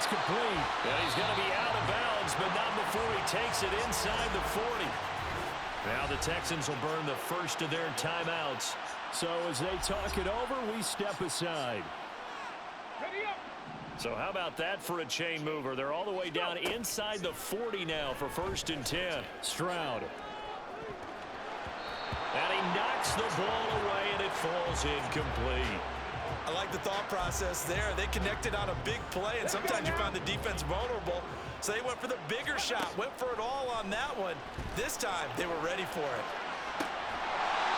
complete. And he's going to be out of bounds, but not before he takes it inside the 40. Now the Texans will burn the first of their timeouts. So as they talk it over, we step aside. So how about that for a chain mover? They're all the way down inside the 40 now for 1st and 10. Stroud. And he knocks the ball away, and it falls incomplete. I like the thought process there. They connected on a big play, and sometimes you find the defense vulnerable. So they went for the bigger shot, went for it all on that one. This time, they were ready for it.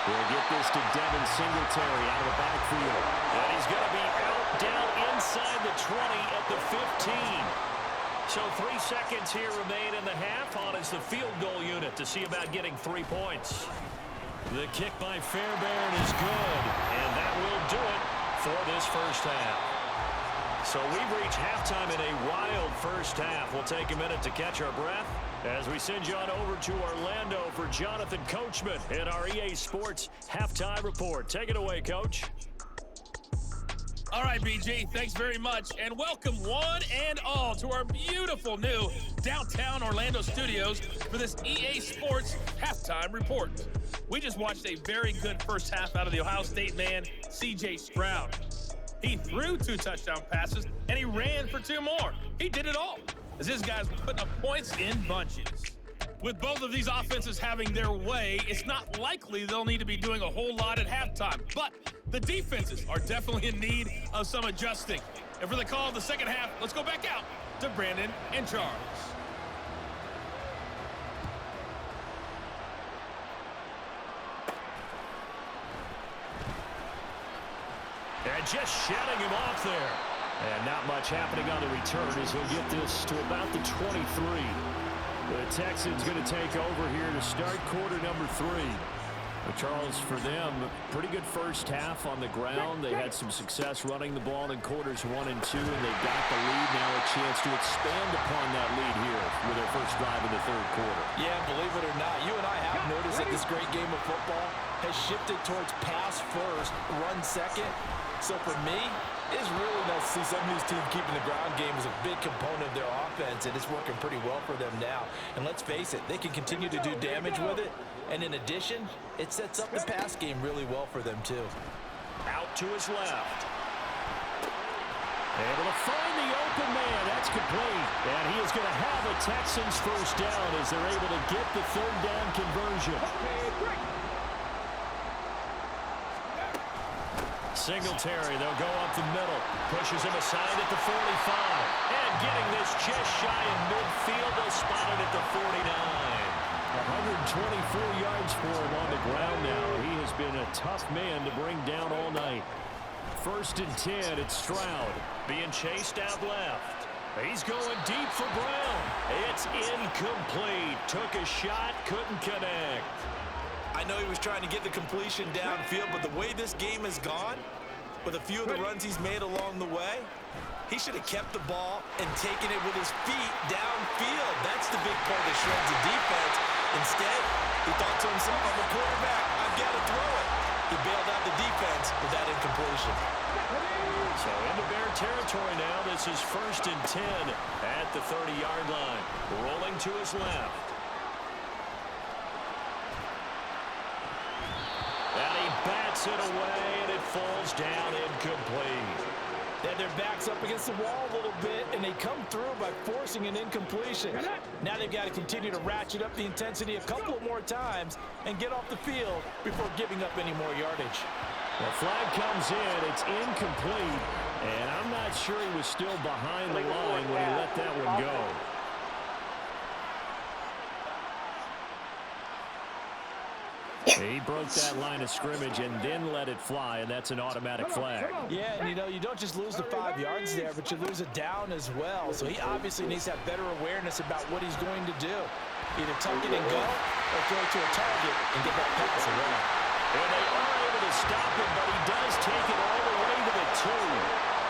We'll get this to Devin Singletary out of the backfield. And he's going to be out down inside the 20 at the 15. So 3 seconds here remain in the half. On is the field goal unit to see about getting 3 points. The kick by Fairbairn is good, and that will do it for this first half. So we've reached halftime in a wild first half. We'll take a minute to catch our breath as we send you on over to Orlando for Jonathan Coachman in our EA Sports Halftime Report. Take it away, Coach. All right, BG, thanks very much, and welcome one and all to our beautiful new downtown Orlando studios for this EA Sports Halftime Report. We just watched a very good first half out of the Ohio State man, C.J. Stroud. He threw 2 touchdown passes, and he ran for 2 more. He did it all, as his guys were putting up points in bunches. With both of these offenses having their way, it's not likely they'll need to be doing a whole lot at halftime. But the defenses are definitely in need of some adjusting. And for the call of the second half, let's go back out to Brandon and Charles. And just shutting him off there. And not much happening on the return as he'll get this to about the 23. The Texans going to take over here to start quarter number 3. Charles, for them, pretty good first half on the ground. They had some success running the ball in quarters 1 and 2, and they got the lead. Now a chance to expand upon that lead here with their first drive in the 3rd quarter. Yeah, believe it or not, you and I have noticed that this great game of football has shifted towards pass first, run second. So for me, it's really nice to see some of these teams keeping the ground game as a big component of their offense, and it's working pretty well for them now. And let's face it, they can continue to do damage with it. And in addition, it sets up the pass game really well for them too. Out to his left. Able to find the open man. That's complete. And he is going to have a Texans first down as they're able to get the 3rd down conversion. Singletary, they'll go up the middle. Pushes him aside at the 45. And getting this just shy of midfield. They'll spot it at the 49. 124 yards for him on the ground now. He has been a tough man to bring down all night. 1st and 10, it's Stroud being chased out left. He's going deep for Brown. It's incomplete. Took a shot, couldn't connect. I know he was trying to get the completion downfield, but the way this game has gone, with a few of the runs he's made along the way, he should have kept the ball and taken it with his feet downfield. That's the big part that shreds the defense. Instead, he thought to himself, I'm a quarterback, I've got to throw it. He bailed out the defense with that incompletion. So into Bear territory now. This is 1st and 10 at the 30-yard line. Rolling to his left. And he bats it away, and it falls down incomplete. They had their backs up against the wall a little bit, and they come through by forcing an incompletion. Now they've got to continue to ratchet up the intensity a couple more times and get off the field before giving up any more yardage. The flag comes in. It's incomplete, and I'm not sure he was still behind the line when he let that one go. He broke that line of scrimmage and then let it fly, and that's an automatic flag. Yeah, and you don't just lose the 5 yards there, but you lose it down as well. So he obviously needs to have better awareness about what he's going to do. Either tuck it and go or throw it to a target and get that pass away. And they are able to stop him, but he does take it all the way to the 2.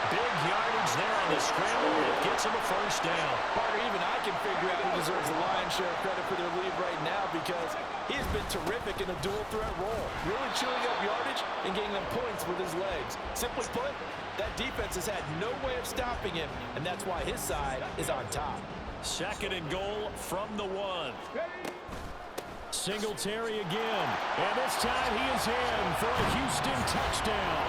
Big yardage there on the scramble. It gets him a first down. Partner, even I can figure out who deserves the lion's share of credit for their lead right now because he's been terrific in a dual threat role, really chewing up yardage and getting them points with his legs. Simply put, that defense has had no way of stopping him, and that's why his side is on top. Second and goal from the 1. Singletary again. And this time he is in for a Houston touchdown.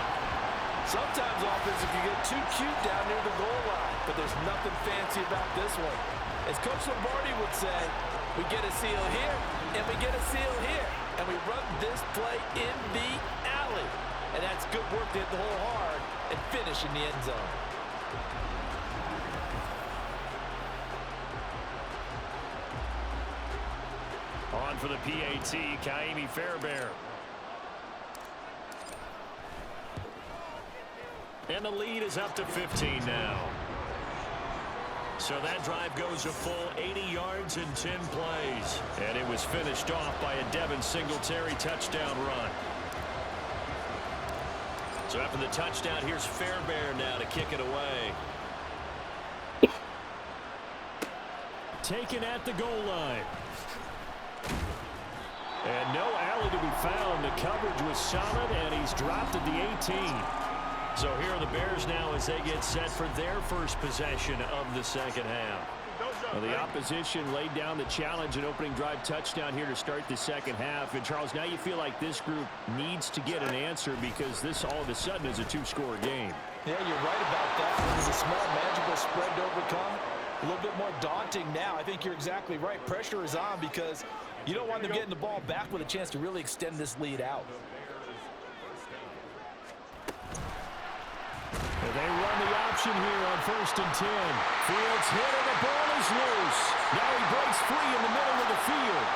Sometimes offense, if you get too cute down near the goal line, but there's nothing fancy about this one. As Coach Lombardi would say, we get a seal here, and we get a seal here, and we run this play in the alley. And that's good work to hit the hole hard and finish in the end zone. On for the PAT, Kaimi Fairbairn. And the lead is up to 15 now. So that drive goes a full 80 yards in 10 plays. And it was finished off by a Devin Singletary touchdown run. So after the touchdown, here's Fairbairn now to kick it away. Taken at the goal line. And no alley to be found. The coverage was solid, and he's dropped at the 18. So here are the Bears now as they get set for their first possession of the second half. Well, the opposition laid down the challenge and opening drive touchdown here to start the second half. And, Charles, now you feel like this group needs to get an answer because this all of a sudden is a two-score game. Yeah, you're right about that. It was a small, manageable spread to overcome. A little bit more daunting now. I think you're exactly right. Pressure is on because you don't want them getting the ball back with a chance to really extend this lead out. They run the option here on 1st and 10. Fields hit and the ball is loose. Now he breaks free in the middle of the field.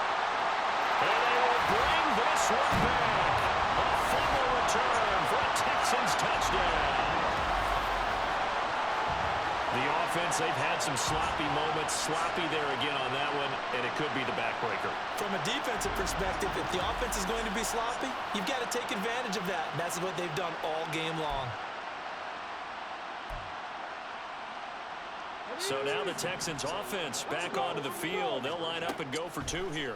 And they will bring this one back. A fumble return for a Texans touchdown. The offense, they've had some sloppy moments. Sloppy there again on that one, and it could be the backbreaker. From a defensive perspective, if the offense is going to be sloppy, you've got to take advantage of that. And that's what they've done all game long. So now the Texans offense back onto the field. They'll line up and go for 2 here.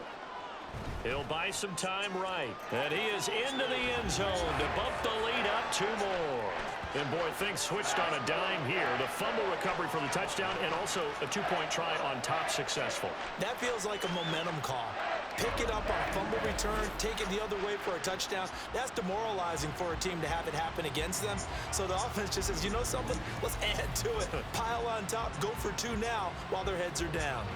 He'll buy some time right. And he is into the end zone to bump the lead up 2 more. And, boy, things switched on a dime here. The fumble recovery for the touchdown and also a 2-point try on top successful. That feels like a momentum call. Pick it up on fumble return, take it the other way for a touchdown. That's demoralizing for a team to have it happen against them. So the offense just says, you know something? Let's add to it. Pile on top, go for 2 now while their heads are down.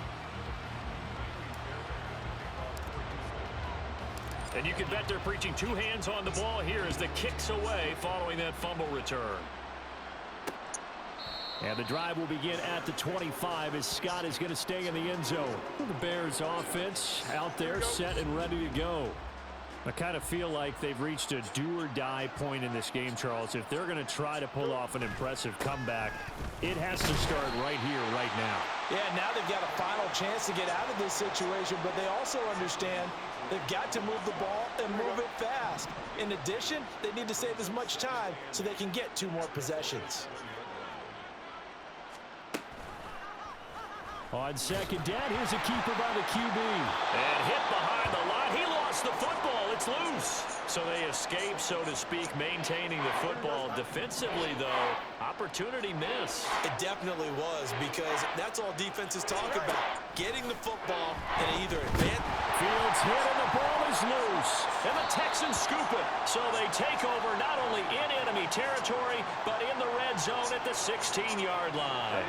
And you can bet they're preaching 2 hands on the ball here as the kick's away following that fumble return. And the drive will begin at the 25 as Scott is going to stay in the end zone. The Bears offense out there set and ready to go. I kind of feel like they've reached a do-or-die point in this game, Charles. If they're going to try to pull off an impressive comeback, it has to start right here, right now. Yeah, now they've got a final chance to get out of this situation, but they also understand they've got to move the ball and move it fast. In addition, they need to save as much time so they can get 2 more possessions. On second down, here's a keeper by the QB. And hit behind the line. He lost the football. It's loose. So they escape, so to speak, maintaining the football. Defensively, though, opportunity miss. It definitely was because that's all defenses talk about. Getting the football and either advance. Fields hit and the ball is loose. And the Texans scoop it. So they take over not only in enemy territory, but in the red zone at the 16-yard line.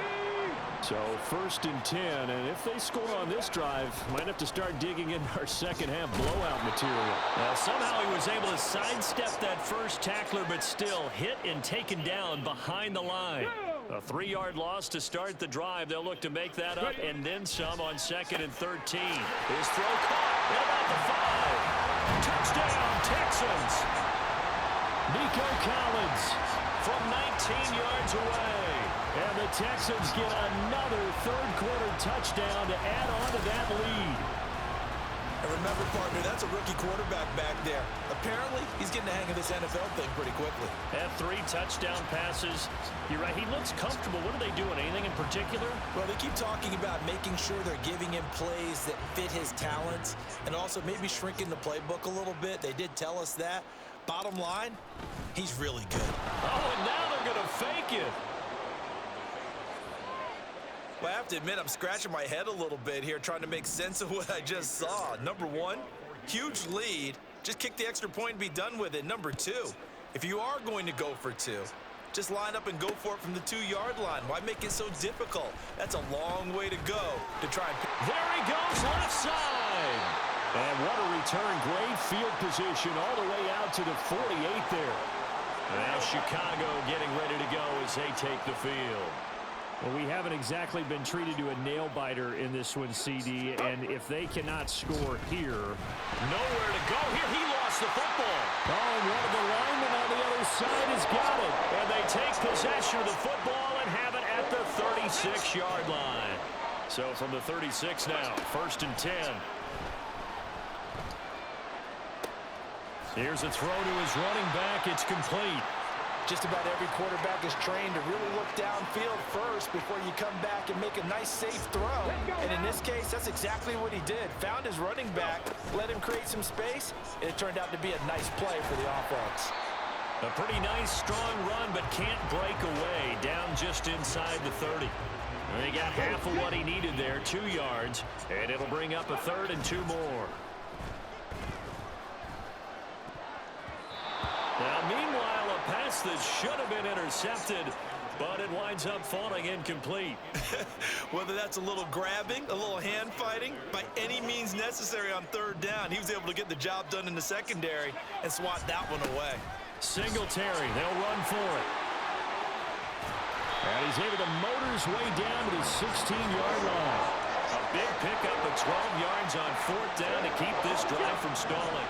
So 1st and 10, and if they score on this drive, might have to start digging in our second half blowout material. Well, somehow he was able to sidestep that first tackler, but still hit and taken down behind the line. A 3-yard loss to start the drive. They'll look to make that up and then some on 2nd and 13. His throw caught at about the 5. Touchdown, Texans. Nico Collins from 19 yards away. And the Texans get another 3rd-quarter touchdown to add on to that lead. And remember, partner, that's a rookie quarterback back there. Apparently, he's getting the hang of this NFL thing pretty quickly. Had 3 touchdown passes. You're right, he looks comfortable. What are they doing? Anything in particular? Well, they keep talking about making sure they're giving him plays that fit his talents and also maybe shrinking the playbook a little bit. They did tell us that. Bottom line, he's really good. Oh, and now they're going to fake it. Well, I have to admit, I'm scratching my head a little bit here trying to make sense of what I just saw. Number one, huge lead. Just kick the extra point and be done with it. Number two, if you are going to go for 2, just line up and go for it from the 2-yard line. Why make it so difficult? That's a long way to go to try and... There he goes, left side. And what a return. Great field position all the way out to the 48 there. Now Chicago getting ready to go as they take the field. Well, we haven't exactly been treated to a nail-biter in this one, CD, and if they cannot score here... Nowhere to go here. He lost the football. Oh, and one of the linemen on the other side has got it. And they take possession of the football and have it at the 36-yard line. So from the 36 now, 1st and 10. Here's a throw to his running back. It's complete. Just about every quarterback is trained to really look downfield first before you come back and make a nice, safe throw. And in this case, that's exactly what he did. Found his running back, let him create some space, and it turned out to be a nice play for the offense. A pretty nice, strong run, but can't break away. Down just inside the 30. And he got half of what he needed there, 2 yards, and it'll bring up a 3rd and 2 more. Now, meanwhile, a pass that should have been intercepted, but it winds up falling incomplete. Whether that's a little grabbing, a little hand fighting, by any means necessary on 3rd down, he was able to get the job done in the secondary and swat that one away. Singletary, they'll run for it. And he's able to motor his way down to the 16-yard line. A big pickup of 12 yards on 4th down to keep this drive from stalling.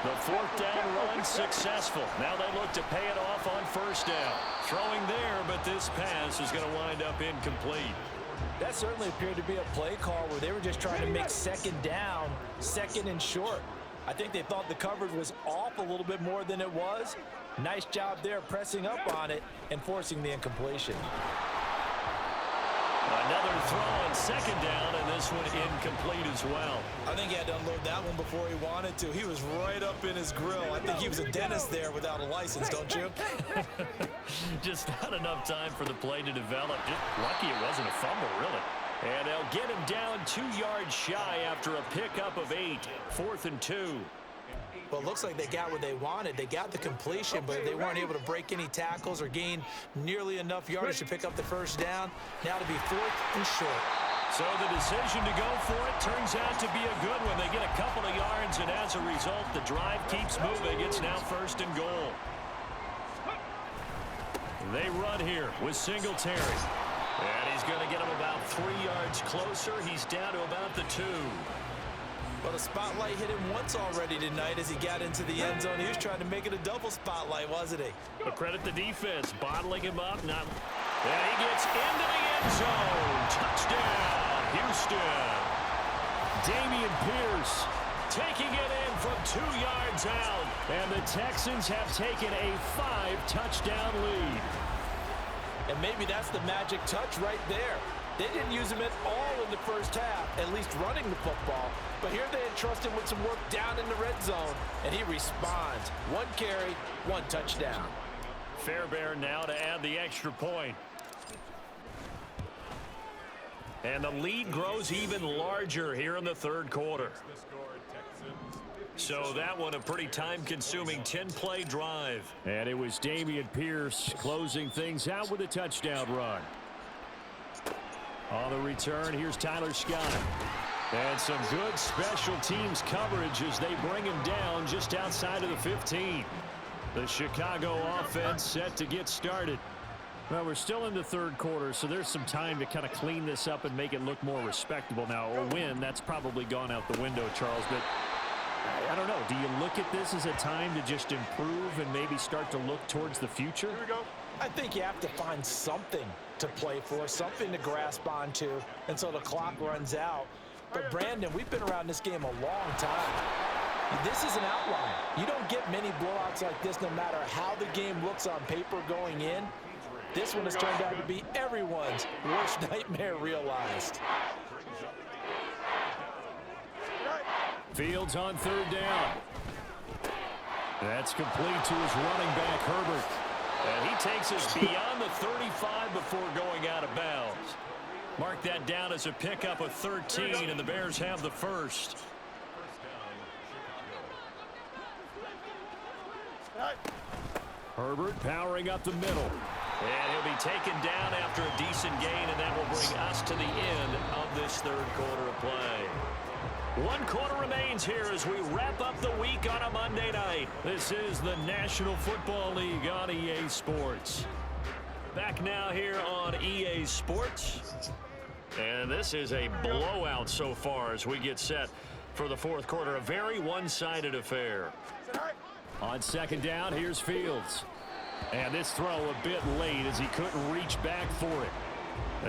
The 4th down run successful. Now they look to pay it off on 1st down. Throwing there, but this pass is going to wind up incomplete. That certainly appeared to be a play call where they were just trying to make 2nd down, 2nd and short. I think they thought the coverage was off a little bit more than it was. Nice job there pressing up on it and forcing the incompletion. Another throw on 2nd down, and this one incomplete as well. I think he had to unload that one before he wanted to. He was right up in his grill. I think he was a dentist there without a license, don't you? Just not enough time for the play to develop. Just lucky it wasn't a fumble, really. And they'll get him down 2 yards shy after a pickup of 8. 4th and 2. Well, it looks like they got what they wanted. They got the completion, but they weren't able to break any tackles or gain nearly enough yardage to pick up the 1st down. Now to be 4th and short. So the decision to go for it turns out to be a good one. They get a couple of yards, and as a result, the drive keeps moving. It's now 1st and goal. They run here with Singletary. And he's going to get him about 3 yards closer. He's down to about the 2. Well, the spotlight hit him once already tonight as he got into the end zone. He was trying to make it a double spotlight, wasn't he? But credit the defense, bottling him up. And he gets into the end zone. Touchdown, Houston. Dameon Pierce taking it in from 2 yards out. And the Texans have taken a 5-touchdown lead. And maybe that's the magic touch right there. They didn't use him at all in the 1st half, at least running the football. But here they entrust him with some work down in the red zone, and he responds. 1 carry, 1 touchdown. Fairbairn now to add the extra point. And the lead grows even larger here in the 3rd quarter. So that one a pretty time-consuming 10-play drive. And it was Dameon Pierce closing things out with a touchdown run. On the return, here's Tyler Scott. And some good special teams coverage as they bring him down just outside of the 15. The Chicago offense set to get started. Well, we're still in the 3rd quarter, so there's some time to kind of clean this up and make it look more respectable. Now, a win, that's probably gone out the window, Charles, but I don't know. Do you look at this as a time to just improve and maybe start to look towards the future? Here we go. I think you have to find something to play for, something to grasp onto until the clock runs out. But, Brandon, we've been around this game a long time. This is an outlier. You don't get many blowouts like this no matter how the game looks on paper going in. This one has turned out to be everyone's worst nightmare realized. Fields on third down. That's complete to his running back, Herbert. And he takes us beyond the 35 before going out of bounds. Mark that down as a pickup of 13, and the Bears have the first. Herbert powering up the middle. And he'll be taken down after a decent gain, and that will bring us to the end of this third quarter of play. 1 quarter remains here as we wrap up the week on a Monday night. This is the National Football League on EA Sports. Back now here on EA Sports. And this is a blowout so far as we get set for the fourth quarter. A very one-sided affair. On second down, here's Fields. And this throw a bit late as he couldn't reach back for it.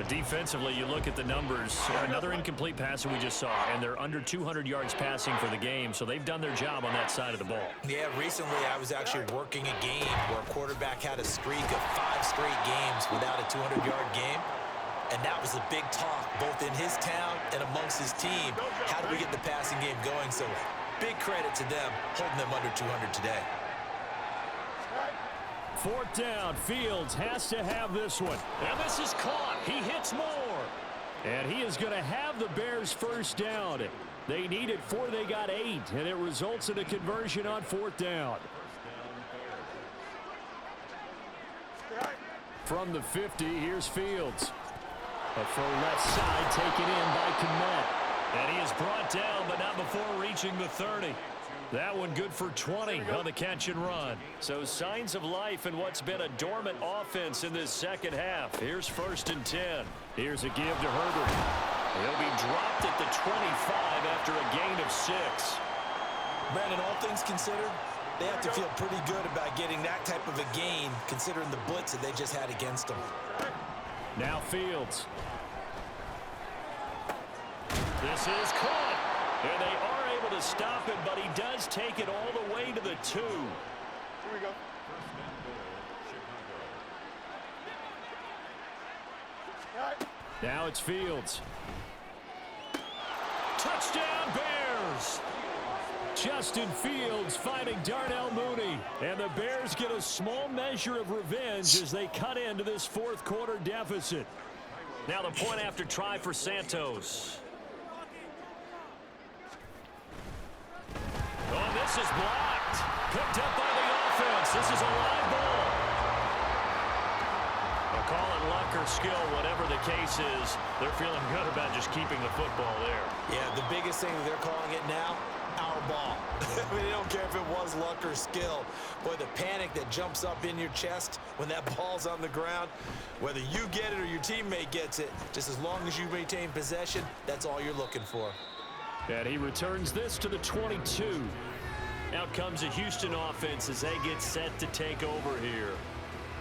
Defensively, you look at the numbers. Another incomplete pass that we just saw, and they're under 200 yards passing for the game, so they've done their job on that side of the ball. Yeah, recently I was actually working a game where a quarterback had a streak of 5 straight games without a 200-yard game, and that was a big talk both in his town and amongst his team. How do we get the passing game going? So big credit to them holding them under 200 today. Fourth down, Fields has to have this one. And this is caught. He hits more. And he is going to have the Bears first down. They needed 4, they got 8, and it results in a conversion on fourth down. From the 50, here's Fields. A full left side taken in by Kmet. And he is brought down, but not before reaching the 30. That one good for 20 on the catch and run. So signs of life in what's been a dormant offense in this second half. Here's 1st and 10. Here's a give to Herbert. He'll be dropped at the 25 after a gain of 6. Brandon, all things considered, they have to feel pretty good about getting that type of a gain considering the blitz that they just had against them. Now Fields. This is caught. And they are able to stop him, but he does take it all the way to the 2. Here we go. Now it's Fields. Touchdown Bears! Justin Fields finding Darnell Mooney. And the Bears get a small measure of revenge as they cut into this fourth quarter deficit. Now the point after try for Santos. Oh, this is blocked. Picked up by the offense. This is a live ball. They'll call it luck or skill, whatever the case is. They're feeling good about just keeping the football there. Yeah, the biggest thing that they're calling it now, our ball. I mean, they don't care if it was luck or skill. Boy, the panic that jumps up in your chest when that ball's on the ground, whether you get it or your teammate gets it, just as long as you maintain possession, that's all you're looking for. And he returns this to the 22. Out comes a Houston offense as they get set to take over here.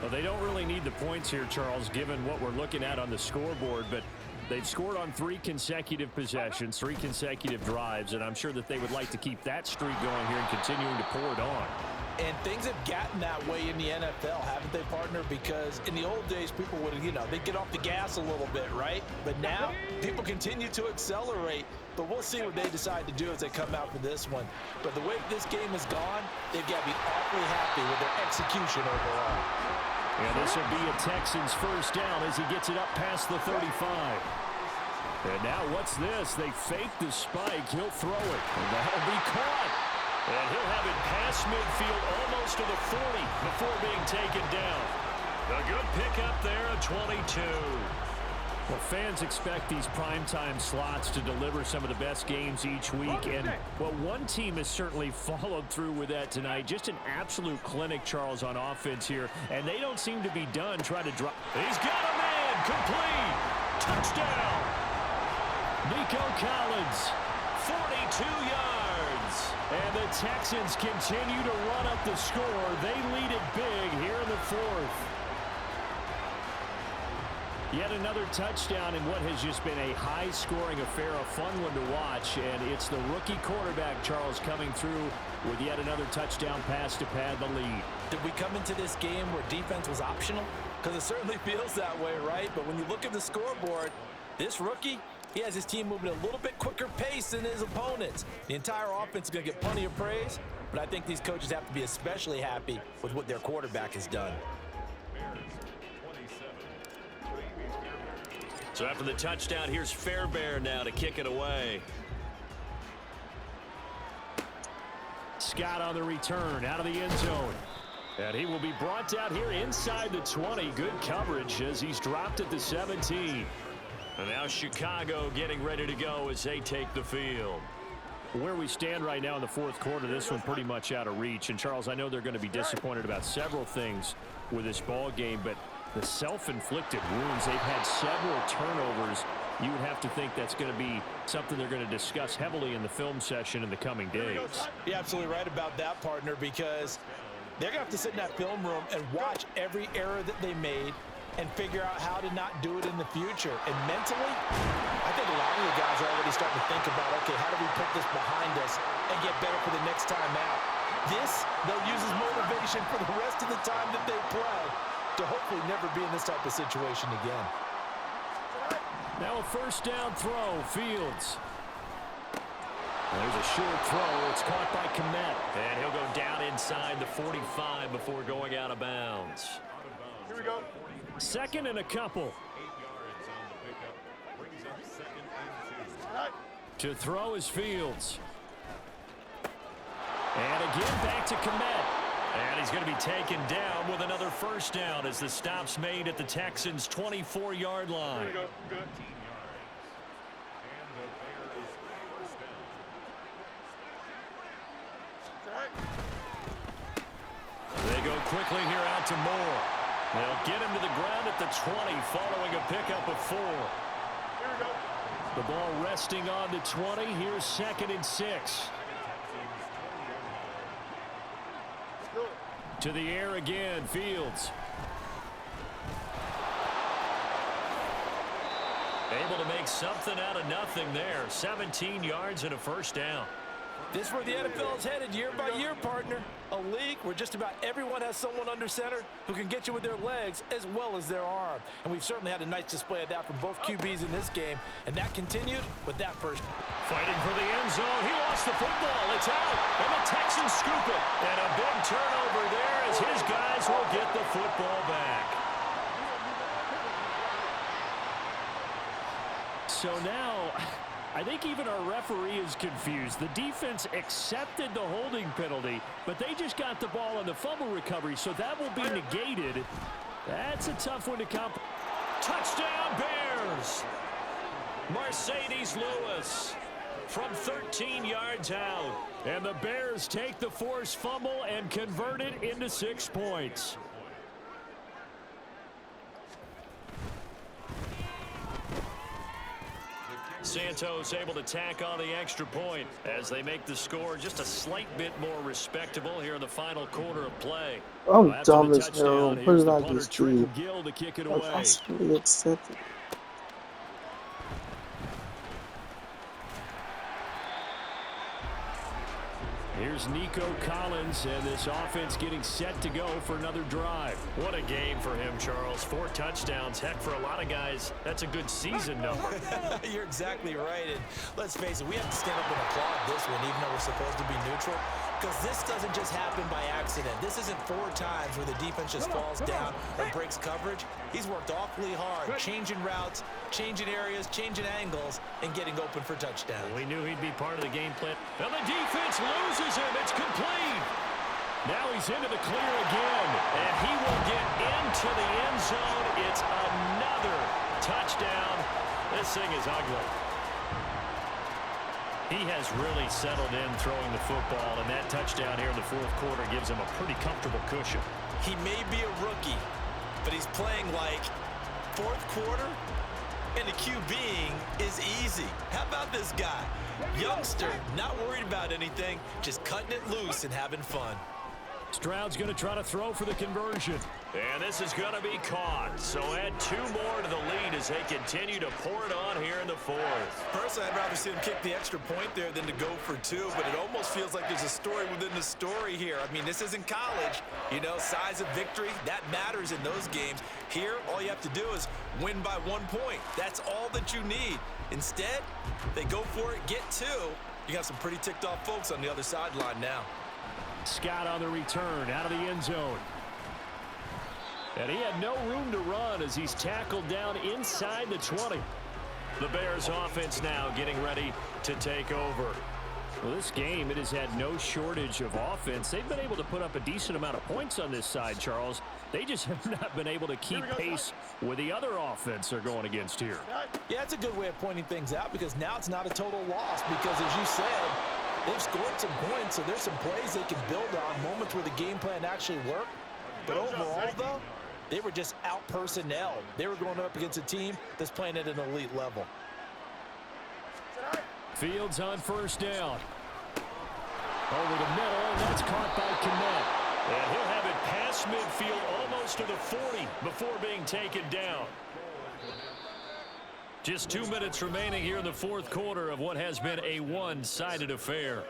Well, they don't really need the points here, Charles, given what we're looking at on the scoreboard, but they've scored on 3 consecutive possessions, 3 consecutive drives, and I'm sure that they would like to keep that streak going here and continuing to pour it on. And things have gotten that way in the NFL, haven't they, partner? Because in the old days, people would, they'd get off the gas a little bit, right? But now, people continue to accelerate. But we'll see what they decide to do as they come out for this one. But the way this game has gone, they've got to be awfully happy with their execution overall. And this will be a Texans first down as he gets it up past the 35. And now what's this? They fake the spike. He'll throw it. And that'll be caught. And he'll have it past midfield almost to the 40 before being taken down. A good pickup there, a 22. Well, fans expect these primetime slots to deliver some of the best games each week. And, well, one team has certainly followed through with that tonight. Just an absolute clinic, Charles, on offense here. And they don't seem to be done trying to drop. He's got a man. Complete. Touchdown. Nico Collins, 42 yards. And the Texans continue to run up the score. They lead it big here in the fourth. Yet another touchdown in what has just been a high-scoring affair, a fun one to watch. And it's the rookie quarterback, Charles, coming through with yet another touchdown pass to pad the lead. Did we come into this game where defense was optional? Because it certainly feels that way, right? But when you look at the scoreboard, this rookie, he has his team moving at a little bit quicker pace than his opponents. The entire offense is going to get plenty of praise, but I think these coaches have to be especially happy with what their quarterback has done. So after the touchdown, here's Fairbairn now to kick it away. Scott on the return out of the end zone. And he will be brought down here inside the 20. Good coverage as he's dropped at the 17. And now Chicago getting ready to go as they take the field. Where we stand right now in the fourth quarter, this one pretty much out of reach. And, Charles, I know they're going to be disappointed about several things with this ball game, but the self-inflicted wounds, they've had several turnovers. You would have to think that's going to be something they're going to discuss heavily in the film session in the coming days. You're absolutely right about that, partner, because they're going to have to sit in that film room and watch every error that they made and figure out how to not do it in the future. And mentally, I think a lot of the guys are already starting to think about, okay, how do we put this behind us and get better for the next time out? This, they'll use as motivation for the rest of the time that they play to hopefully never be in this type of situation again. Now a first down throw, Fields. There's a short throw. It's caught by Kmet. And he'll go down inside the 45 before going out of bounds. Here we go. Second and a couple. To throw is Fields. And again back to Kmet. And he's going to be taken down with another first down as the stop's made at the Texans' 24-yard line. Here we go. Good. They go quickly here out to Moore. They'll get him to the ground at the 20 following a pickup of 4. Here we go. The ball resting on the 20. Here's 2nd and 6. To the air again, Fields. Able to make something out of nothing there. 17 yards and a first down. This is where the NFL is headed year by year, partner. A league where just about everyone has someone under center who can get you with their legs as well as their arm. And we've certainly had a nice display of that from both QBs in this game. And that continued with that first. Fighting for the end zone. He lost the football. It's out. And the Texans scoop it. And a big turnover there as his guys will get the football back. So now, I think even our referee is confused. The defense accepted the holding penalty, but they just got the ball on the fumble recovery, so that will be negated. That's a tough one to comp. Touchdown, Bears. Mercedes Lewis from 13 yards out. And the Bears take the forced fumble and convert it into 6 points. Santos able to tack on the extra point as they make the score just a slight bit more respectable here in the final quarter of play. I'm After dumb the as hell. touchdown, Put here's it the out punter, this Triple team. Gill, to kick it I away. possibly accepted. Here's Nico Collins, and this offense getting set to go for another drive. What a game for him, Charles. 4 touchdowns. Heck, for a lot of guys, that's a good season number. You're exactly right. And let's face it, we have to stand up and applaud this one, even though we're supposed to be neutral. Because this doesn't just happen by accident. This isn't 4 times where the defense just falls down or breaks coverage. He's worked awfully hard, changing routes, changing areas, changing angles, and getting open for touchdowns. We knew he'd be part of the game plan. And the defense loses him. It's complete. Now he's into the clear again, and he will get into the end zone. It's another touchdown. This thing is ugly. He has really settled in throwing the football, and that touchdown here in the fourth quarter gives him a pretty comfortable cushion. He may be a rookie, but he's playing like fourth quarter, and the QBing is easy. How about this guy? Youngster, not worried about anything, just cutting it loose and having fun. Stroud's going to try to throw for the conversion. And this is going to be caught. So add 2 more to the lead as they continue to pour it on here in the fourth. Personally, I'd rather see him kick the extra point there than to go for 2, but it almost feels like there's a story within the story here. I mean, this isn't college. You know, size of victory, that matters in those games. Here, all you have to do is win by 1 point. That's all that you need. Instead, they go for it, get 2. You got some pretty ticked off folks on the other sideline now. Scott on the return out of the end zone. And he had no room to run as he's tackled down inside the 20. The Bears offense now getting ready to take over. Well, this game, it has had no shortage of offense. They've been able to put up a decent amount of points on this side, Charles. They just have not been able to keep pace with the other offense they're going against here. Yeah, it's a good way of pointing things out because now it's not a total loss because, as you said, they've scored some points, so there's some plays they can build on, moments where the game plan actually worked. But overall, though, they were just out-personnel. They were going up against a team that's playing at an elite level. Fields on first down. Over the middle, and that's caught by Kmet. And he'll have it past midfield almost to the 40 before being taken down. Just 2 minutes remaining here in the fourth quarter of what has been a one-sided affair.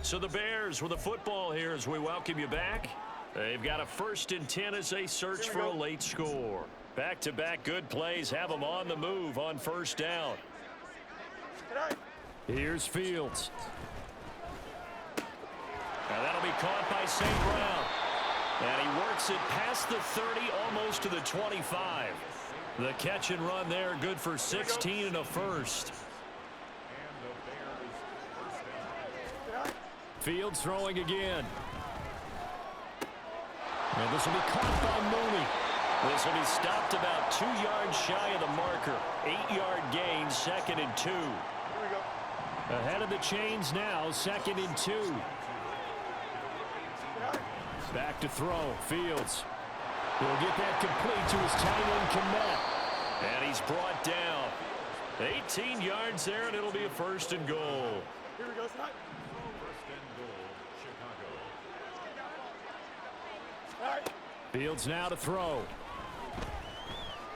So the Bears with the football here as we welcome you back. They've got a 1st and 10 as they search for a late score. Back-to-back good plays have them on the move on first down. Here's Fields. Now that'll be caught by St. Brown. And he works it past the 30, almost to the 25. The catch and run there, good for 16 and a first. Fields throwing again. And this will be caught by Mooney. This will be stopped about 2 yards shy of the marker. 8-yard gain, 2nd and 2. Ahead of the chains now, 2nd and 2. Back to throw, Fields. He'll get that complete to his tight end, Kmet. And he's brought down. 18 yards there, and it'll be a 1st and goal. Here we go, Scott. Fields now to throw.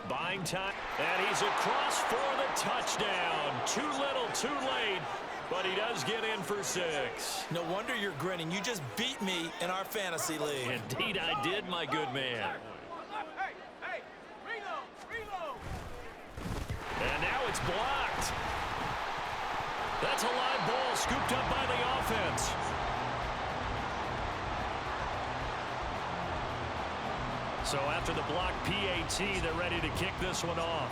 Buying time, and he's across for the touchdown. Too little, too late, but he does get in for 6. No wonder you're grinning. You just beat me in our fantasy league. Indeed I did, my good man. And now it's blocked. That's a live ball scooped up by the offense. So after the block PAT, they're ready to kick this one off.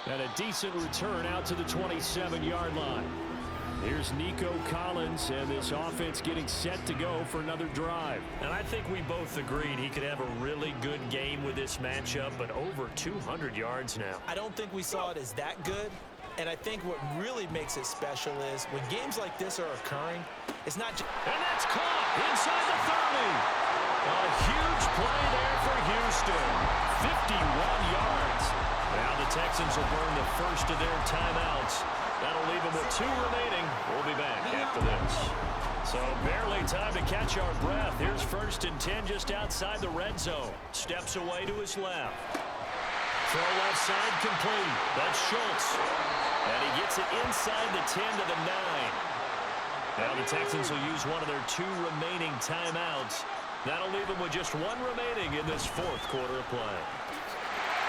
And a decent return out to the 27-yard line. Here's Nico Collins, and this offense getting set to go for another drive. And I think we both agreed he could have a really good game with this matchup, but over 200 yards now. I don't think we saw it as that good. And I think what really makes it special is when games like this are occurring, it's not just... And that's caught inside the 30. A huge play there for Houston. 51 yards. Now the Texans will burn the first of their timeouts. That'll leave them with 2 remaining. We'll be back after this. So barely time to catch our breath. Here's 1st and 10 just outside the red zone. Steps away to his left. Throw left side complete. That's Schultz. And he gets it inside the 10 to the 9. Now the Texans will use one of their 2 remaining timeouts. That'll leave them with just 1 remaining in this fourth quarter of play.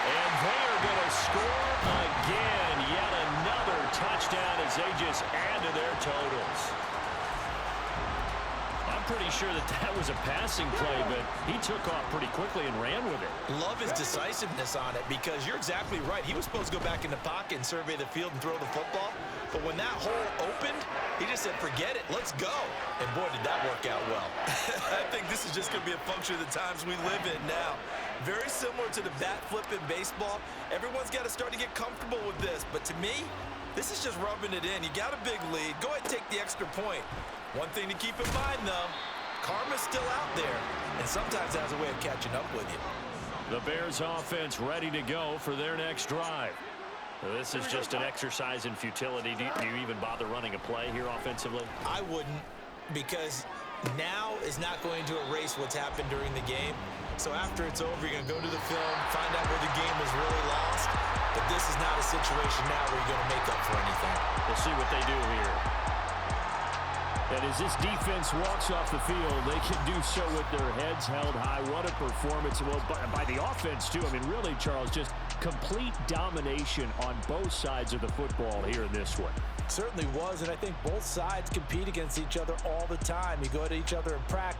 And they are going to score again. Yet another touchdown as they just add to their totals. I'm pretty sure that was a passing play, but he took off pretty quickly and ran with it. Love his decisiveness on it because you're exactly right. He was supposed to go back in the pocket and survey the field and throw the football. But when that hole opened, he just said, forget it, let's go. And boy, did that work out well. I think this is just going to be a function of the times we live in now. Very similar to the bat flip in baseball. Everyone's got to start to get comfortable with this. But to me, this is just rubbing it in. You got a big lead. Go ahead and take the extra point. One thing to keep in mind, though, karma's still out there, and sometimes it has a way of catching up with you. The Bears offense ready to go for their next drive. This is just an exercise in futility. Do you even bother running a play here offensively? I wouldn't, because now is not going to erase what's happened during the game. So after it's over, you're going to go to the film, find out where the game was really lost. But this is not a situation now where you're going to make up for anything. We'll see what they do here. And as this defense walks off the field, they can do so with their heads held high. What a performance. Well, by the offense, too. I mean, really, Charles, just complete domination on both sides of the football here in this one. Certainly was, and I think both sides compete against each other all the time. You go to each other in practice.